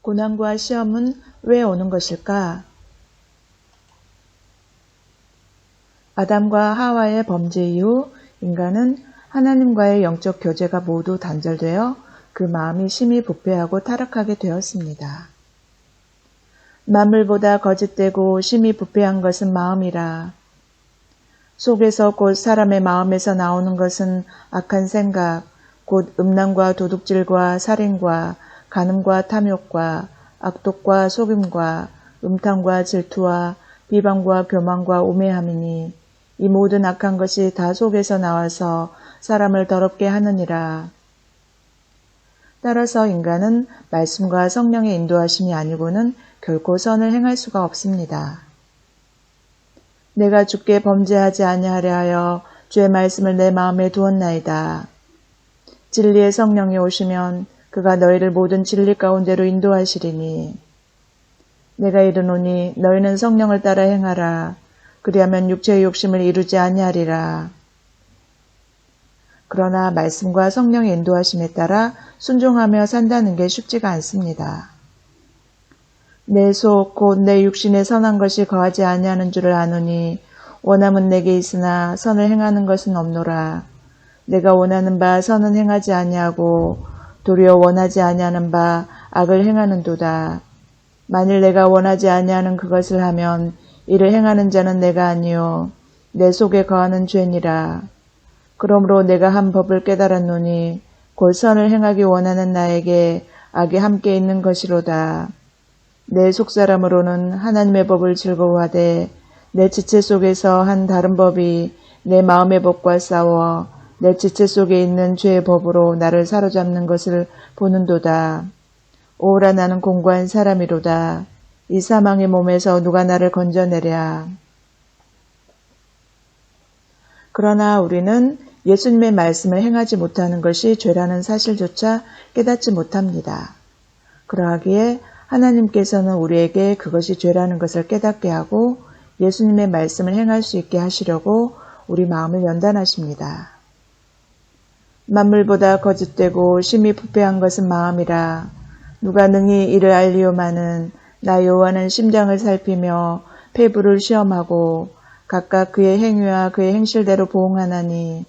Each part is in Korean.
고난과 시험은 왜 오는 것일까? 아담과 하와의 범죄 이후 인간은 하나님과의 영적 교제가 모두 단절되어 그 마음이 심히 부패하고 타락하게 되었습니다. 만물보다 거짓되고 심히 부패한 것은 마음이라. 속에서 곧 사람의 마음에서 나오는 것은 악한 생각, 곧 음란과 도둑질과 살인과 간음과 탐욕과 악독과 속임과 음탕과 질투와 비방과 교만과 우매함이니 이 모든 악한 것이 다 속에서 나와서 사람을 더럽게 하느니라. 따라서 인간은 말씀과 성령의 인도하심이 아니고는 결코 선을 행할 수가 없습니다. 내가 주께 범죄하지 아니하려 하여 주의 말씀을 내 마음에 두었나이다. 진리의 성령이 오시면 그가 너희를 모든 진리 가운데로 인도하시리니 내가 이르노니 너희는 성령을 따라 행하라. 그리하면 육체의 욕심을 이루지 아니하리라. 그러나 말씀과 성령의 인도하심에 따라 순종하며 산다는 게 쉽지가 않습니다. 내 속 곧 내 육신에 선한 것이 거하지 아니하는 줄을 아노니 원함은 내게 있으나 선을 행하는 것은 없노라. 내가 원하는 바 선은 행하지 아니하고 도리어 원하지 아니하는 바 악을 행하는도다. 만일 내가 원하지 아니하는 그것을 하면 이를 행하는 자는 내가 아니요 내 속에 거하는 죄니라. 그러므로 내가 한 법을 깨달았노니 곧 선을 행하기 원하는 나에게 악이 함께 있는 것이로다. 내 속사람으로는 하나님의 법을 즐거워하되 내 지체 속에서 한 다른 법이 내 마음의 법과 싸워 내 지체 속에 있는 죄의 법으로 나를 사로잡는 것을 보는도다. 오라 나는 공고한 사람이로다. 이 사망의 몸에서 누가 나를 건져내랴. 그러나 우리는 예수님의 말씀을 행하지 못하는 것이 죄라는 사실조차 깨닫지 못합니다. 그러하기에 하나님께서는 우리에게 그것이 죄라는 것을 깨닫게 하고 예수님의 말씀을 행할 수 있게 하시려고 우리 마음을 연단하십니다. 만물보다 거짓되고 심히 부패한 것은 마음이라. 누가 능히 이를 알리오마는 나 여호와는 심장을 살피며 폐부를 시험하고 각각 그의 행위와 그의 행실대로 보응하나니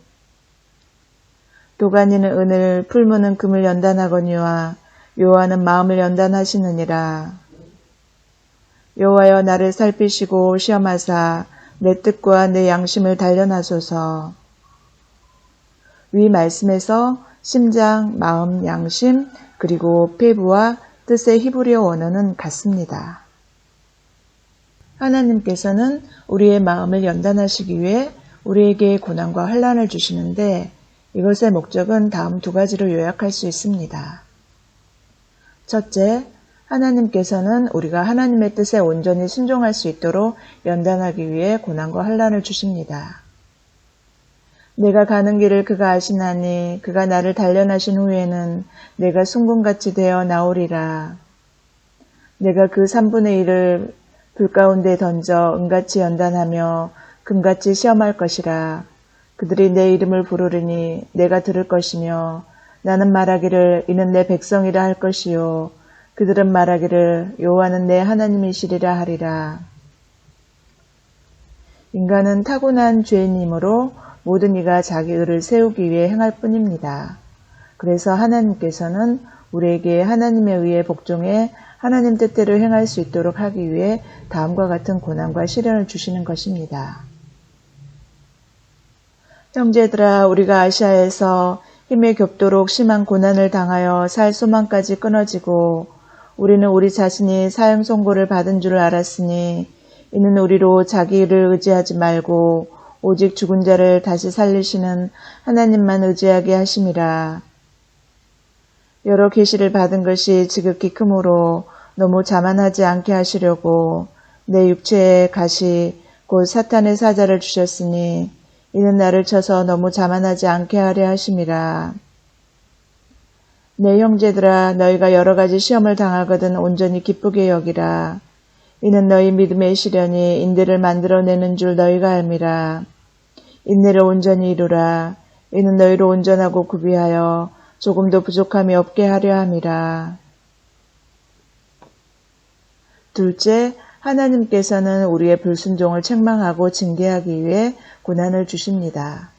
도가니는 은을 풀무는 금을 연단하거니와 여호와는 마음을 연단하시느니라. 여호와여 나를 살피시고 시험하사 내 뜻과 내 양심을 단련하소서. 위 말씀에서 심장, 마음, 양심, 그리고 폐부와 뜻의 히브리어 원어는 같습니다. 하나님께서는 우리의 마음을 연단하시기 위해 우리에게 고난과 환난을 주시는데 이것의 목적은 다음 두 가지로 요약할 수 있습니다. 첫째, 하나님께서는 우리가 하나님의 뜻에 온전히 순종할 수 있도록 연단하기 위해 고난과 환난을 주십니다. 내가 가는 길을 그가 아시나니 그가 나를 단련하신 후에는 내가 순금같이 되어 나오리라. 내가 그 3분의 1을 불 가운데 던져 은같이 연단하며 금같이 시험할 것이라. 그들이 내 이름을 부르리니 내가 들을 것이며 나는 말하기를 이는 내 백성이라 할 것이요 그들은 말하기를 여호와는 내 하나님이시리라 하리라. 인간은 타고난 죄인이므로 모든 이가 자기 의를 세우기 위해 행할 뿐입니다. 그래서 하나님께서는 우리에게 하나님에 의해 복종해 하나님 뜻대로 행할 수 있도록 하기 위해 다음과 같은 고난과 시련을 주시는 것입니다. 형제들아, 우리가 아시아에서 힘에 겹도록 심한 고난을 당하여 살 소망까지 끊어지고 우리는 우리 자신이 사형 선고를 받은 줄 알았으니 이는 우리로 자기 일을 의지하지 말고 오직 죽은 자를 다시 살리시는 하나님만 의지하게 하심이라. 여러 계시를 받은 것이 지극히 크므로 너무 자만하지 않게 하시려고 내 육체에 가시 곧 사탄의 사자를 주셨으니 이는 나를 쳐서 너무 자만하지 않게 하려 하심이라. 내 형제들아, 너희가 여러 가지 시험을 당하거든 온전히 기쁘게 여기라. 이는 너희 믿음의 시련이 인대를 만들어내는 줄 너희가 알미라. 인내를 온전히 이루라. 이는 너희로 온전하고 구비하여 조금도 부족함이 없게 하려 함이라. 둘째, 하나님께서는 우리의 불순종을 책망하고 징계하기 위해 고난을 주십니다.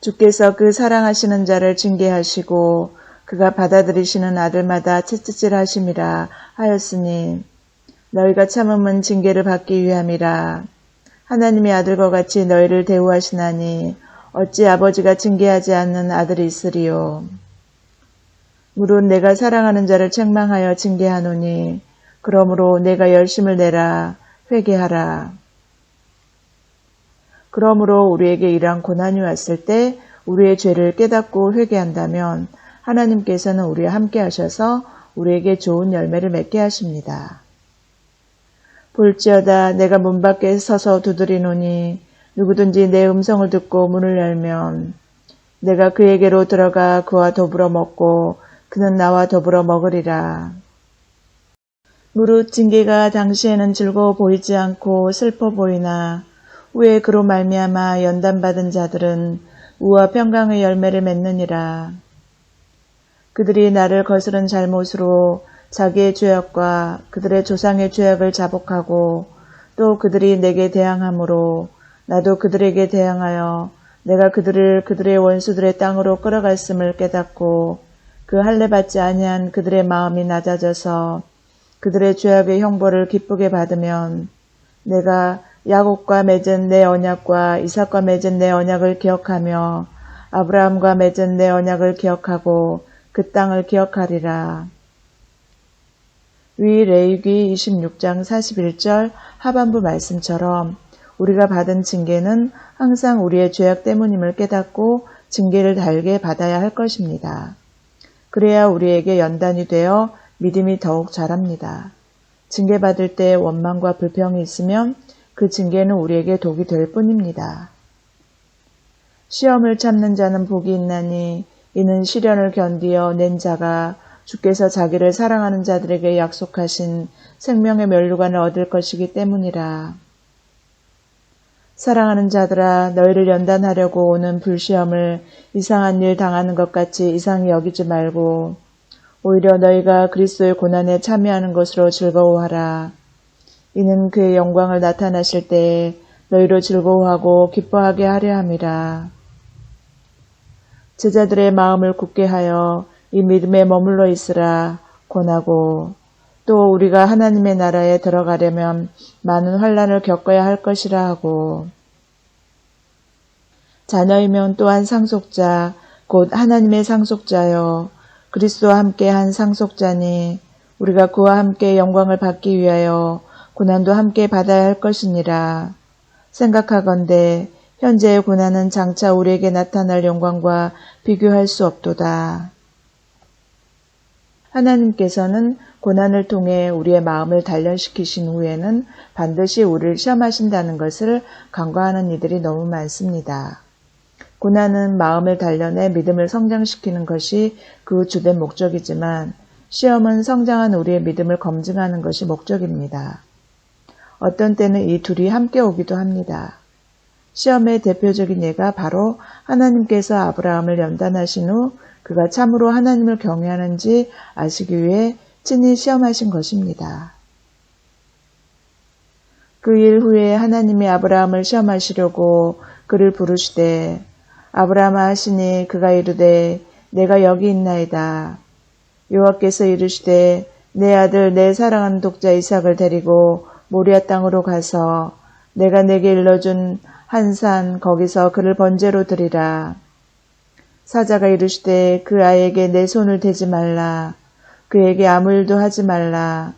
주께서 그 사랑하시는 자를 징계하시고 그가 받아들이시는 아들마다 채찍질 하심이라 하였으니 너희가 참음은 징계를 받기 위함이라. 하나님의 아들과 같이 너희를 대우하시나니 어찌 아버지가 징계하지 않는 아들이 있으리요. 무릇 내가 사랑하는 자를 책망하여 징계하노니 그러므로 내가 열심을 내라 회개하라. 그러므로 우리에게 이러한 고난이 왔을 때 우리의 죄를 깨닫고 회개한다면 하나님께서는 우리와 함께 하셔서 우리에게 좋은 열매를 맺게 하십니다. 볼지어다 내가 문 밖에 서서 두드리노니 누구든지 내 음성을 듣고 문을 열면 내가 그에게로 들어가 그와 더불어 먹고 그는 나와 더불어 먹으리라. 무릇 징계가 당시에는 즐거워 보이지 않고 슬퍼 보이나 후에 그로 말미암아 연단받은 자들은 의와 평강의 열매를 맺느니라. 그들이 나를 거스른 잘못으로 자기의 죄악과 그들의 조상의 죄악을 자복하고 또 그들이 내게 대항함으로 나도 그들에게 대항하여 내가 그들을 그들의 원수들의 땅으로 끌어갔음을 깨닫고 그 할례 받지 아니한 그들의 마음이 낮아져서 그들의 죄악의 형벌을 기쁘게 받으면 내가 야곱과 맺은 내 언약과 이삭과 맺은 내 언약을 기억하며 아브라함과 맺은 내 언약을 기억하고 그 땅을 기억하리라. 위 레위기 26장 41절 하반부 말씀처럼 우리가 받은 징계는 항상 우리의 죄악 때문임을 깨닫고 징계를 달게 받아야 할 것입니다. 그래야 우리에게 연단이 되어 믿음이 더욱 자랍니다. 징계받을 때 원망과 불평이 있으면 그 징계는 우리에게 독이 될 뿐입니다. 시험을 참는 자는 복이 있나니 이는 시련을 견디어 낸 자가 주께서 자기를 사랑하는 자들에게 약속하신 생명의 면류관을 얻을 것이기 때문이라. 사랑하는 자들아 너희를 연단하려고 오는 불시험을 이상한 일 당하는 것 같이 이상히 여기지 말고 오히려 너희가 그리스도의 고난에 참여하는 것으로 즐거워하라. 이는 그의 영광을 나타나실 때에 너희로 즐거워하고 기뻐하게 하려 함이라. 제자들의 마음을 굳게 하여 이 믿음에 머물러 있으라 권하고 또 우리가 하나님의 나라에 들어가려면 많은 환난을 겪어야 할 것이라 하고 자녀이면 또한 상속자 곧 하나님의 상속자여 그리스도와 함께 한 상속자니 우리가 그와 함께 영광을 받기 위하여 고난도 함께 받아야 할 것이니라. 생각하건대 현재의 고난은 장차 우리에게 나타날 영광과 비교할 수 없도다. 하나님께서는 고난을 통해 우리의 마음을 단련시키신 후에는 반드시 우리를 시험하신다는 것을 간과하는 이들이 너무 많습니다. 고난은 마음을 단련해 믿음을 성장시키는 것이 그 주된 목적이지만 시험은 성장한 우리의 믿음을 검증하는 것이 목적입니다. 어떤 때는 이 둘이 함께 오기도 합니다. 시험의 대표적인 예가 바로 하나님께서 아브라함을 연단하신 후 그가 참으로 하나님을 경외하는지 아시기 위해 친히 시험하신 것입니다. 그 일 후에 하나님이 아브라함을 시험하시려고 그를 부르시되 아브라함아 하시니 그가 이르되 내가 여기 있나이다. 여호와께서 이르시되 내 아들 내 사랑하는 독자 이삭을 데리고 모리아 땅으로 가서 내가 내게 일러준 한 산 거기서 그를 번제로 드리라. 사자가 이르시되 그 아이에게 내 손을 대지 말라. 그에게 아무 일도 하지 말라.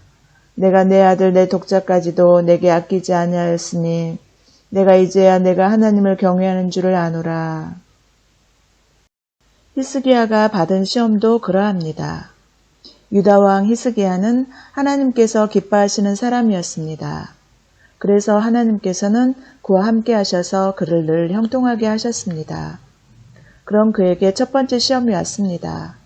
내가 내 아들 내 독자까지도 내게 아끼지 아니하였으니 내가 이제야 내가 하나님을 경외하는 줄을 아노라. 히스기야가 받은 시험도 그러합니다. 유다왕 히스기야는 하나님께서 기뻐하시는 사람이었습니다. 그래서 하나님께서는 그와 함께 하셔서 그를 늘 형통하게 하셨습니다. 그럼 그에게 첫 번째 시험이 왔습니다.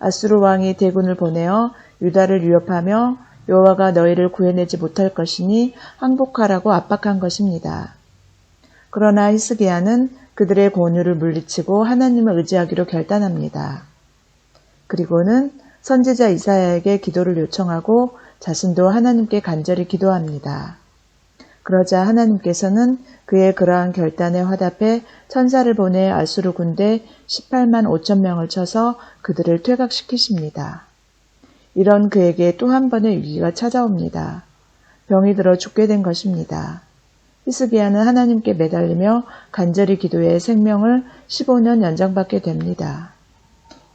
아수르 왕이 대군을 보내어 유다를 위협하며 여호와가 너희를 구해내지 못할 것이니 항복하라고 압박한 것입니다. 그러나 히스기야는 그들의 권유를 물리치고 하나님을 의지하기로 결단합니다. 그리고는 선지자 이사야에게 기도를 요청하고 자신도 하나님께 간절히 기도합니다. 그러자 하나님께서는 그의 그러한 결단에 화답해 천사를 보내 아수르 군대 18만 5천 명을 쳐서 그들을 퇴각시키십니다. 이런 그에게 또 한 번의 위기가 찾아옵니다. 병이 들어 죽게 된 것입니다. 히스기야는 하나님께 매달리며 간절히 기도해 생명을 15년 연장받게 됩니다.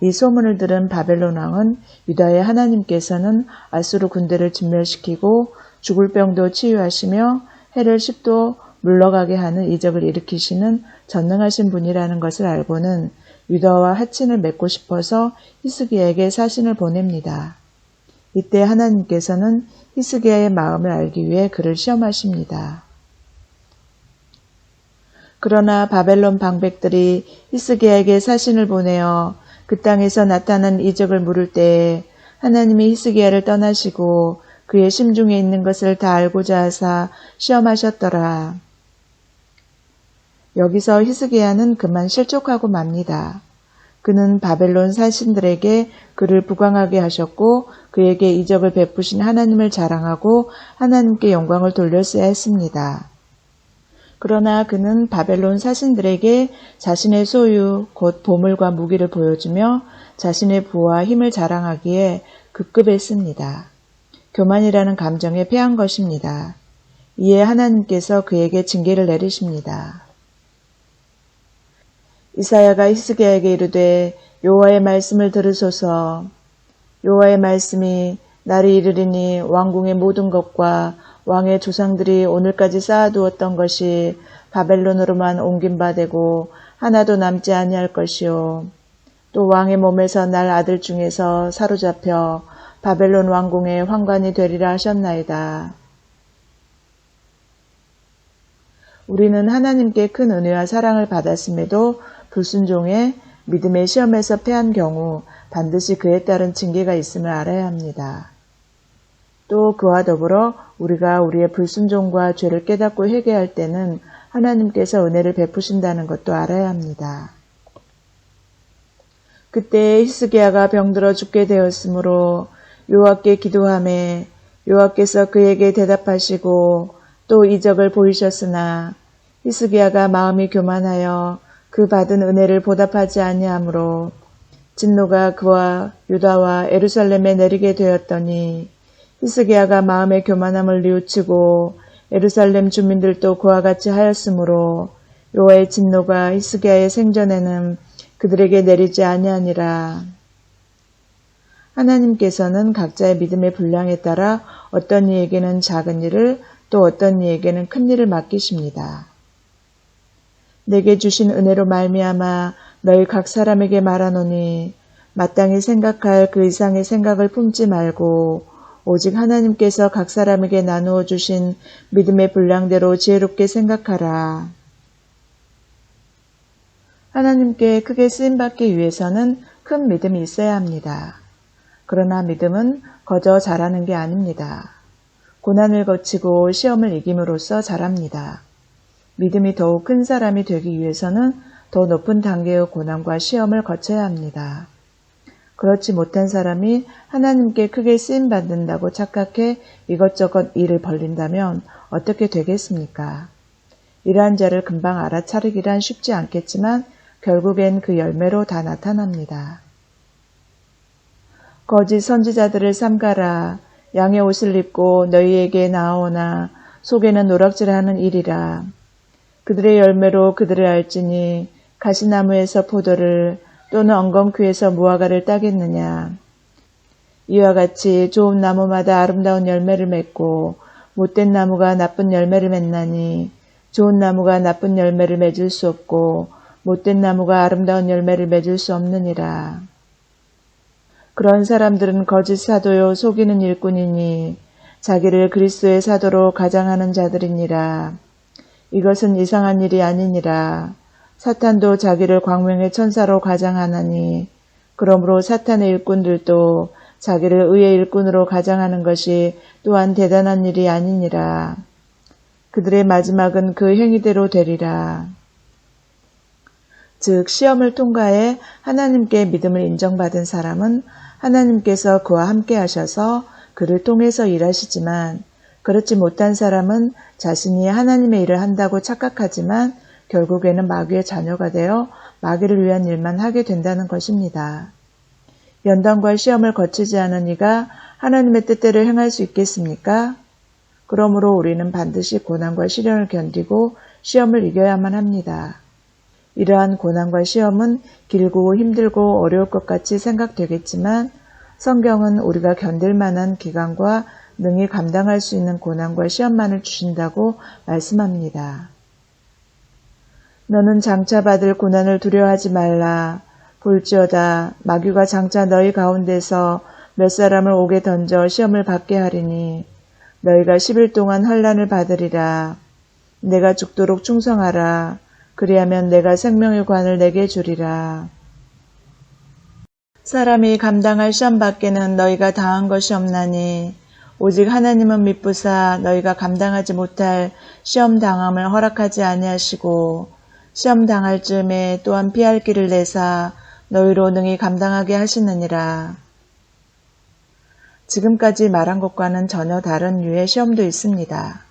이 소문을 들은 바벨론 왕은 유다의 하나님께서는 아수르 군대를 진멸시키고 죽을 병도 치유하시며 해를 10도 물러가게 하는 이적을 일으키시는 전능하신 분이라는 것을 알고는 유다와 하친을 맺고 싶어서 히스기야에게 사신을 보냅니다. 이때 하나님께서는 히스기야의 마음을 알기 위해 그를 시험하십니다. 그러나 바벨론 방백들이 히스기야에게 사신을 보내어 그 땅에서 나타난 이적을 물을 때에 하나님이 히스기야를 떠나시고 그의 심중에 있는 것을 다 알고자 하사 시험하셨더라. 여기서 히스기야는 그만 실족하고 맙니다. 그는 바벨론 사신들에게 그를 부강하게 하셨고 그에게 이적을 베푸신 하나님을 자랑하고 하나님께 영광을 돌렸어야 했습니다. 그러나 그는 바벨론 사신들에게 자신의 소유, 곧 보물과 무기를 보여주며 자신의 부와 힘을 자랑하기에 급급했습니다. 교만이라는 감정에 패한 것입니다. 이에 하나님께서 그에게 징계를 내리십니다. 이사야가 히스기야에게 이르되 여호와의 말씀을 들으소서. 여호와의 말씀이 날이 이르리니 왕궁의 모든 것과 왕의 조상들이 오늘까지 쌓아두었던 것이 바벨론으로만 옮긴 바 되고 하나도 남지 아니할 것이요. 또 왕의 몸에서 날 아들 중에서 사로잡혀 바벨론 왕궁의 환관이 되리라 하셨나이다. 우리는 하나님께 큰 은혜와 사랑을 받았음에도 불순종해 믿음의 시험에서 패한 경우 반드시 그에 따른 징계가 있음을 알아야 합니다. 또 그와 더불어 우리가 우리의 불순종과 죄를 깨닫고 회개할 때는 하나님께서 은혜를 베푸신다는 것도 알아야 합니다. 그때 히스기야가 병들어 죽게 되었으므로 여호와께 기도하매 여호와께서 그에게 대답하시고 또 이적을 보이셨으나 히스기야가 마음이 교만하여 그 받은 은혜를 보답하지 아니하므로 진노가 그와 유다와 예루살렘에 내리게 되었더니 히스기야가 마음의 교만함을 뉘우치고 예루살렘 주민들도 그와 같이 하였으므로 여호와의 진노가 히스기야의 생전에는 그들에게 내리지 아니하니라. 하나님께서는 각자의 믿음의 분량에 따라 어떤 이에게는 작은 일을 또 어떤 이에게는 큰 일을 맡기십니다. 내게 주신 은혜로 말미암아 너희 각 사람에게 말하노니 마땅히 생각할 그 이상의 생각을 품지 말고 오직 하나님께서 각 사람에게 나누어 주신 믿음의 분량대로 지혜롭게 생각하라. 하나님께 크게 쓰임받기 위해서는 큰 믿음이 있어야 합니다. 그러나 믿음은 거저 자라는 게 아닙니다. 고난을 거치고 시험을 이김으로써 자랍니다. 믿음이 더욱 큰 사람이 되기 위해서는 더 높은 단계의 고난과 시험을 거쳐야 합니다. 그렇지 못한 사람이 하나님께 크게 쓰임받는다고 착각해 이것저것 일을 벌린다면 어떻게 되겠습니까? 이러한 자를 금방 알아차리기란 쉽지 않겠지만 결국엔 그 열매로 다 나타납니다. 거짓 선지자들을 삼가라. 양의 옷을 입고 너희에게 나아오나 속에는 노락질하는 일이라. 그들의 열매로 그들을 알지니 가시나무에서 포도를 또는 엉겅퀴에서 무화과를 따겠느냐. 이와 같이 좋은 나무마다 아름다운 열매를 맺고 못된 나무가 나쁜 열매를 맺나니 좋은 나무가 나쁜 열매를 맺을 수 없고 못된 나무가 아름다운 열매를 맺을 수 없느니라. 그런 사람들은 거짓 사도요 속이는 일꾼이니 자기를 그리스도의 사도로 가장하는 자들이니라. 이것은 이상한 일이 아니니라. 사탄도 자기를 광명의 천사로 가장하나니 그러므로 사탄의 일꾼들도 자기를 의의 일꾼으로 가장하는 것이 또한 대단한 일이 아니니라. 그들의 마지막은 그 행위대로 되리라. 즉 시험을 통과해 하나님께 믿음을 인정받은 사람은 하나님께서 그와 함께 하셔서 그를 통해서 일하시지만 그렇지 못한 사람은 자신이 하나님의 일을 한다고 착각하지만 결국에는 마귀의 자녀가 되어 마귀를 위한 일만 하게 된다는 것입니다. 연단과 시험을 거치지 않은 이가 하나님의 뜻대로 행할 수 있겠습니까? 그러므로 우리는 반드시 고난과 시련을 견디고 시험을 이겨야만 합니다. 이러한 고난과 시험은 길고 힘들고 어려울 것 같이 생각되겠지만 성경은 우리가 견딜 만한 기간과 능히 감당할 수 있는 고난과 시험만을 주신다고 말씀합니다. 너는 장차 받을 고난을 두려워하지 말라. 볼지어다 마귀가 장차 너희 가운데서 몇 사람을 옥에 던져 시험을 받게 하리니 너희가 10일 동안 환난을 받으리라. 내가 죽도록 충성하라. 그리하면 내가 생명의 관을 내게 주리라. 사람이 감당할 시험 밖에는 너희가 당한 것이 없나니 오직 하나님은 미쁘사 너희가 감당하지 못할 시험 당함을 허락하지 아니하시고 시험 당할 즈음에 또한 피할 길을 내사 너희로 능히 감당하게 하시느니라. 지금까지 말한 것과는 전혀 다른 류의 시험도 있습니다.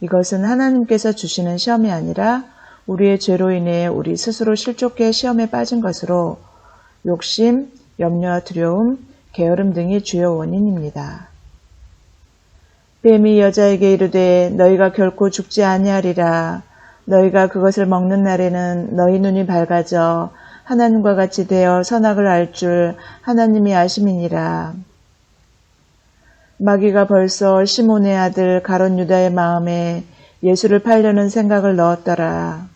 이것은 하나님께서 주시는 시험이 아니라 우리의 죄로 인해 우리 스스로 실족해 시험에 빠진 것으로 욕심, 염려와 두려움, 게으름 등이 주요 원인입니다. 뱀이 여자에게 이르되 너희가 결코 죽지 아니하리라. 너희가 그것을 먹는 날에는 너희 눈이 밝아져 하나님과 같이 되어 선악을 알 줄 하나님이 아심이니라. 마귀가 벌써 시몬의 아들 가롯 유다의 마음에 예수를 팔려는 생각을 넣었더라.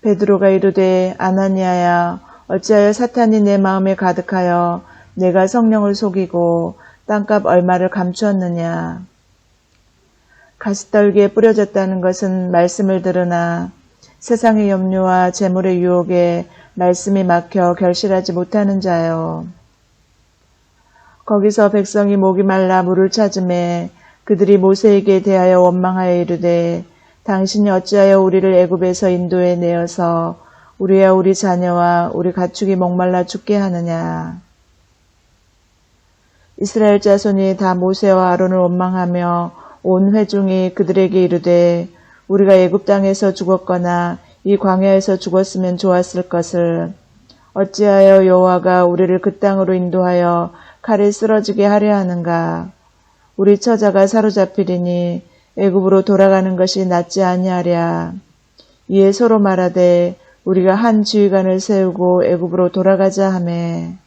베드로가 이르되 아나니아야 어찌하여 사탄이 내 마음에 가득하여 내가 성령을 속이고 땅값 얼마를 감추었느냐. 가시떨기에 뿌려졌다는 것은 말씀을 들으나 세상의 염려와 재물의 유혹에 말씀이 막혀 결실하지 못하는 자요. 거기서 백성이 목이 말라 물을 찾음에 그들이 모세에게 대하여 원망하여 이르되 당신이 어찌하여 우리를 애굽에서 인도해 내어서 우리와 우리 자녀와 우리 가축이 목말라 죽게 하느냐. 이스라엘 자손이 다 모세와 아론을 원망하며 온 회중이 그들에게 이르되 우리가 애굽 땅에서 죽었거나 이 광야에서 죽었으면 좋았을 것을 어찌하여 여호와가 우리를 그 땅으로 인도하여 칼에 쓰러지게 하려 하는가. 우리 처자가 사로잡히리니 애굽으로 돌아가는 것이 낫지 아니하랴. 이에 서로 말하되 우리가 한 지휘관을 세우고 애굽으로 돌아가자 하매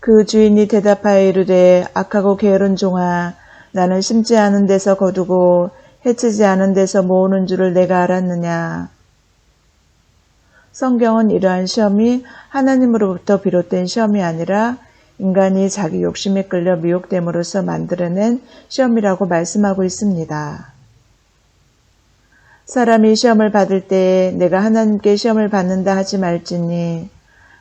그 주인이 대답하여 이르되 악하고 게으른 종아 나는 심지 않은 데서 거두고 해치지 않은 데서 모으는 줄을 내가 알았느냐. 성경은 이러한 시험이 하나님으로부터 비롯된 시험이 아니라 인간이 자기 욕심에 끌려 미혹됨으로써 만들어낸 시험이라고 말씀하고 있습니다. 사람이 시험을 받을 때에 내가 하나님께 시험을 받는다 하지 말지니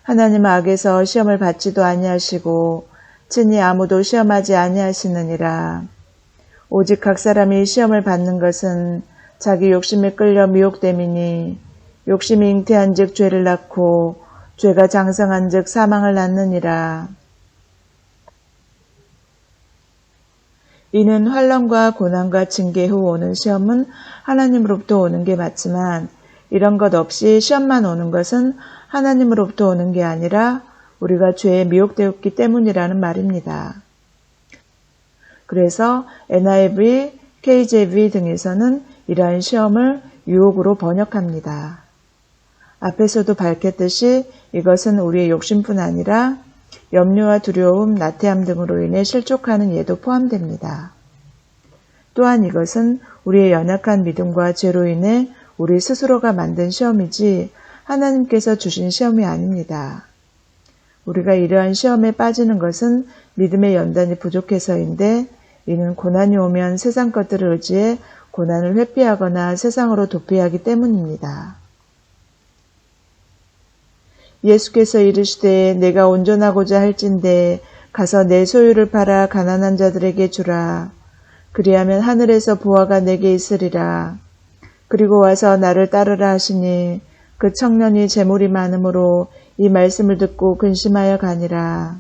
하나님은 악에서 시험을 받지도 아니하시고 친히 아무도 시험하지 아니하시느니라. 오직 각 사람이 시험을 받는 것은 자기 욕심에 끌려 미혹됨이니 욕심이 잉태한 즉 죄를 낳고 죄가 장성한 즉 사망을 낳느니라. 이는 환난과 고난과 징계 후 오는 시험은 하나님으로부터 오는 게 맞지만 이런 것 없이 시험만 오는 것은 하나님으로부터 오는 게 아니라 우리가 죄에 미혹되었기 때문이라는 말입니다. 그래서 NIV, KJV 등에서는 이러한 시험을 유혹으로 번역합니다. 앞에서도 밝혔듯이 이것은 우리의 욕심뿐 아니라 염려와 두려움, 나태함 등으로 인해 실족하는 예도 포함됩니다. 또한 이것은 우리의 연약한 믿음과 죄로 인해 우리 스스로가 만든 시험이지 하나님께서 주신 시험이 아닙니다. 우리가 이러한 시험에 빠지는 것은 믿음의 연단이 부족해서인데 이는 고난이 오면 세상 것들을 의지해 고난을 회피하거나 세상으로 도피하기 때문입니다. 예수께서 이르시되 내가 온전하고자 할진대 가서 내 소유를 팔아 가난한 자들에게 주라. 그리하면 하늘에서 보화가 내게 있으리라. 그리고 와서 나를 따르라 하시니 그 청년이 재물이 많으므로 이 말씀을 듣고 근심하여 가니라.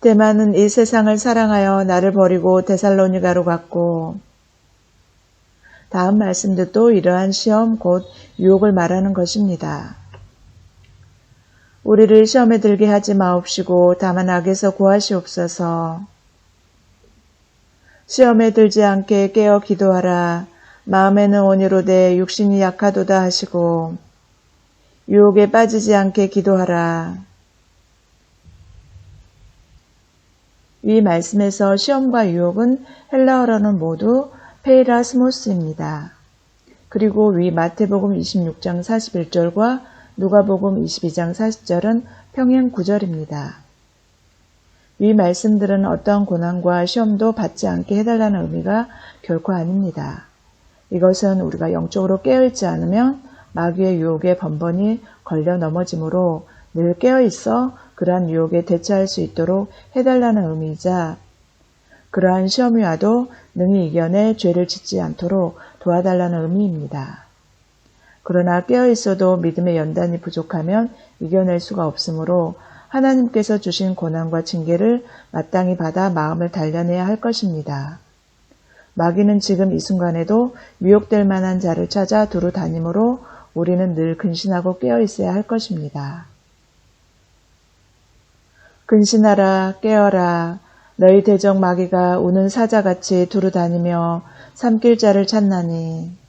데마는 이 세상을 사랑하여 나를 버리고 데살로니가로 갔고, 다음 말씀도 또 이러한 시험 곧 유혹을 말하는 것입니다. 우리를 시험에 들게 하지 마옵시고 다만 악에서 구하시옵소서. 시험에 들지 않게 깨어 기도하라. 마음에는 온유로되 육신이 약하도다 하시고 유혹에 빠지지 않게 기도하라. 이 말씀에서 시험과 유혹은 헬라어로는 모두 페이라스모스입니다. 그리고 위 마태복음 26장 41절과 누가복음 22장 40절은 평행 구절입니다. 이 말씀들은 어떠한 고난과 시험도 받지 않게 해달라는 의미가 결코 아닙니다. 이것은 우리가 영적으로 깨어있지 않으면 마귀의 유혹에 번번이 걸려 넘어지므로 늘 깨어있어 그러한 유혹에 대처할 수 있도록 해달라는 의미이자 그러한 시험이 와도 능히 이겨내 죄를 짓지 않도록 도와달라는 의미입니다. 그러나 깨어있어도 믿음의 연단이 부족하면 이겨낼 수가 없으므로 하나님께서 주신 고난과 징계를 마땅히 받아 마음을 단련해야 할 것입니다. 마귀는 지금 이 순간에도 미혹될 만한 자를 찾아 두루 다니므로 우리는 늘 근신하고 깨어있어야 할 것입니다. 근신하라 깨어라 너희 대적 마귀가 우는 사자같이 두루 다니며 삼킬 자를 찾나니